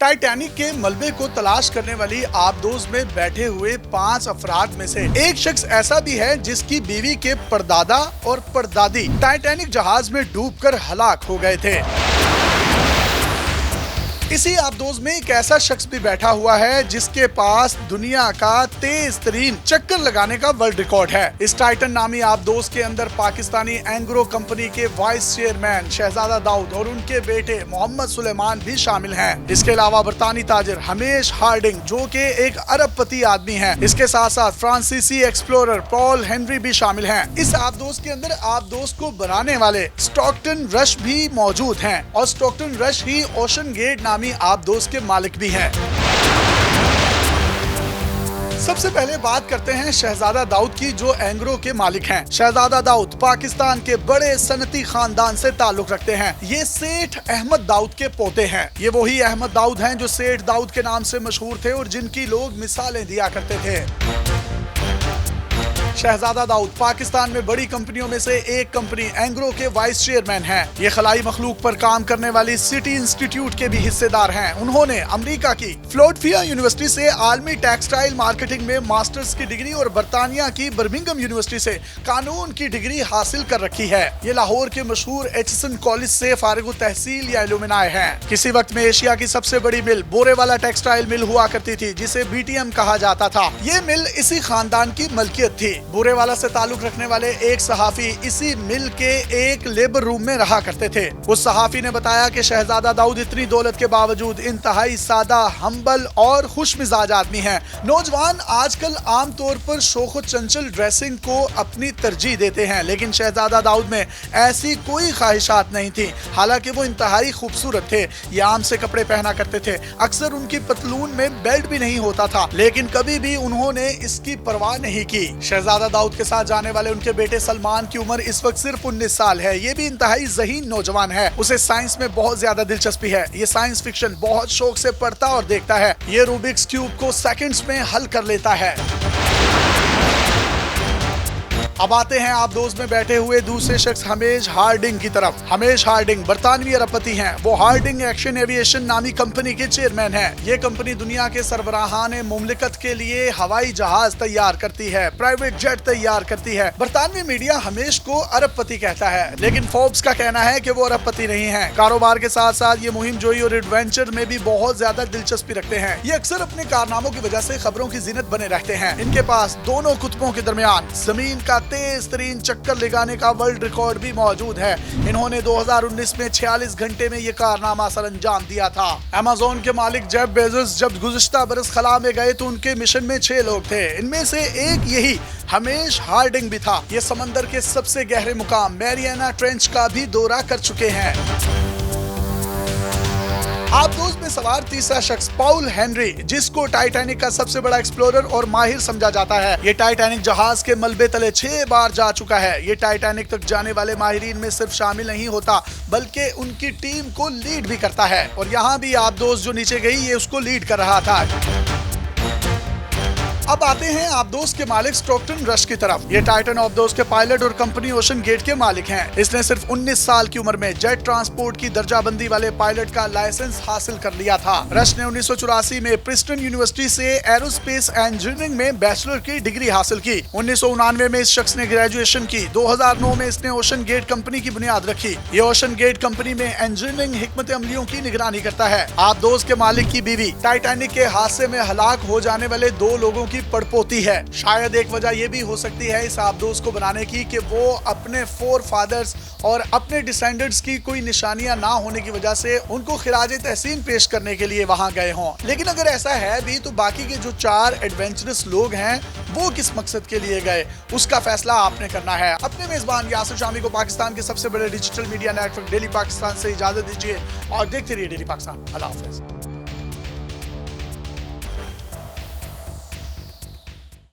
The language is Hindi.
टाइटैनिक के मलबे को तलाश करने वाली आबदोज में बैठे हुए 5 अफराद में से एक शख्स ऐसा भी है जिसकी बीवी के परदादा और परदादी टाइटैनिक जहाज में डूबकर हलाक हो गए थे। इसी आबदोज में एक ऐसा शख्स भी बैठा हुआ है जिसके पास दुनिया का तेज तरीन चक्कर लगाने का वर्ल्ड रिकॉर्ड है। इस टाइटन नामी आबदोज के अंदर पाकिस्तानी एंग्रो कंपनी के वाइस चेयरमैन शहजादा दाऊद और उनके बेटे मोहम्मद सुलेमान भी शामिल हैं। इसके अलावा बरतानी ताजिर हमेश हार्डिंग जो कि एक अरबपति आदमी है, इसके साथ साथ फ्रांसीसी एक्सप्लोरर पॉल हेनरी भी शामिल हैं। इस आबदोज के अंदर आबदोज को बनाने वाले स्टॉकटन रश भी मौजूद हैं और स्टॉकटन रश ही ओशन गेट नामी आबदोज के मालिक भी हैं। सबसे पहले बात करते हैं शहजादा दाऊद की जो एंग्रो के मालिक हैं। शहजादा दाऊद पाकिस्तान के बड़े सनती खानदान से ताल्लुक रखते हैं। ये सेठ अहमद दाऊद के पोते हैं। ये वही अहमद दाऊद हैं जो सेठ दाऊद के नाम से मशहूर थे और जिनकी लोग मिसालें दिया करते थे। शहजादा दाऊद पाकिस्तान में बड़ी कंपनियों में से एक कंपनी एंग्रो के वाइस चेयरमैन हैं। ये खलाई मखलूक पर काम करने वाली सिटी इंस्टीट्यूट के भी हिस्सेदार हैं। उन्होंने अमेरिका की फिलाडेल्फिया यूनिवर्सिटी से आलमी टेक्सटाइल मार्केटिंग में मास्टर्स की डिग्री और बर्तानिया की बर्मिंघम यूनिवर्सिटी से कानून की डिग्री हासिल कर रखी है। ये लाहौर के मशहूर एचिसन कॉलेज से फारिग तहसील या इल्यूमिनाई हैं। किसी वक्त में एशिया की सबसे बड़ी मिल बोरेवाला टेक्सटाइल मिल हुआ करती थी जिसे BTM कहा जाता था। ये मिल इसी खानदान की मलकियत थी। बोरेवाला से ताल्लुक रखने वाले एक सहाफी इसी मिल के एक लेबर रूम में रहा करते थे। उस सहाफी ने बताया कि शहजादा दाऊद इतनी दौलत के बावजूद इंतहाई सादा, हम्बल और खुश मिजाज आदमी हैं। नौजवान आजकल आमतौर पर शोखो चंचल ड्रेसिंग को अपनी तरजीह देते हैं, लेकिन शहजादा दाऊद में ऐसी कोई ख्वाहिशात नहीं थी। हालांकि वो इंतहाई खूबसूरत थे। ये आम से कपड़े पहना करते थे। अक्सर उनकी पतलून में बेल्ट भी नहीं होता था, लेकिन कभी भी उन्होंने इसकी परवाह नहीं की। शहजादा दाऊद के साथ जाने वाले उनके बेटे सलमान की उम्र इस वक्त सिर्फ 19 साल है। ये भी इंतहाई ज़हीन नौजवान है। उसे साइंस में बहुत ज्यादा दिलचस्पी है। ये साइंस फिक्शन बहुत शौक से पढ़ता और देखता है। ये रूबिक्स क्यूब को सेकंड्स में हल कर लेता है। अब आते हैं आबदोज में बैठे हुए दूसरे शख्स हमेश हार्डिंग की तरफ। हमेश हार्डिंग बरतानवी अरबपति हैं। वो हार्डिंग एक्शन एविएशन नामी कंपनी के चेयरमैन हैं। ये कंपनी दुनिया के सरबराहान मुमलिकत के लिए हवाई जहाज तैयार करती है, प्राइवेट जेट तैयार करती है। बरतानवी मीडिया हमेश को अरबपति कहता है, लेकिन फोर्ब्स का कहना है कि वो अरबपति नहीं है। कारोबार के साथ साथ ये मुहिम जोई और एडवेंचर में भी बहुत ज्यादा दिलचस्पी रखते हैं। ये अक्सर अपने कारनामों की वजह से खबरों की जीनत बने रहते हैं। इनके पास दोनों कुतुबों के दरमियान जमीन का तेज तरीन चक्कर लगाने का वर्ल्ड रिकॉर्ड भी मौजूद है। इन्होंने 2019 में 46 घंटे में ये कारनामा सर अंजाम दिया था। अमेज़न के मालिक जेफ बेजोस जब गुज़िश्ता बरस खला में गए तो उनके मिशन में 6 लोग थे। इनमें से एक यही हमेश हार्डिंग भी था। ये समंदर के सबसे गहरे मुकाम मैरियाना ट्रेंच का भी दौरा कर चुके हैं। आबदोज में सवार तीसरा शख्स पॉल हेनरी, जिसको टाइटैनिक का सबसे बड़ा एक्सप्लोरर और माहिर समझा जाता है। ये टाइटैनिक जहाज के मलबे तले 6 बार जा चुका है। ये टाइटैनिक तक जाने वाले माहिरीन में सिर्फ शामिल नहीं होता, बल्कि उनकी टीम को लीड भी करता है। और यहाँ भी आबदोज जो नीचे गई ये उसको लीड कर रहा था। अब आते हैं आबदोज के मालिक स्टॉकटन रश की तरफ। ये टाइटन आबदोज के पायलट और कंपनी ओशन गेट के मालिक हैं। इसने सिर्फ 19 साल की उम्र में जेट ट्रांसपोर्ट की दर्जाबंदी वाले पायलट का लाइसेंस हासिल कर लिया था। रश ने 1984 में प्रिंसटन यूनिवर्सिटी से एरोस्पेस इंजीनियरिंग में बैचलर की डिग्री हासिल की। 1999 में इस शख्स ने ग्रेजुएशन की। 2009 में इसने ओशन गेट कंपनी की बुनियाद रखी। ये ओशन गेट कंपनी में इंजीनियरिंग हिकमत अमलियों की निगरानी करता है। आबदोज के मालिक की बीवी टाइटैनिक के हादसे में हलाक हो जाने वाले 2 लोगों की पड़पोती है। शायद एक वजह यह भी हो सकती है इस आबदोज को बनाने की कि वो अपने 4 फादर्स और अपने डिसेंडेंट्स की कोई निशानियां ना होने की वजह से उनको खिराजे तहसीन पेश करने के लिए वहां गए हों। लेकिन अगर ऐसा है भी तो बाकी के जो 4 एडवेंचरस लोग हैं वो किस मकसद के लिए गए, उसका फैसला आपने करना है। अपने मेजबान यासिर शामी को पाकिस्तान के सबसे बड़े digital media network daily Pakistan से इजाजत दीजिए और देखते रहिए डेली पाकिस्तान। अल्लाह हाफिज।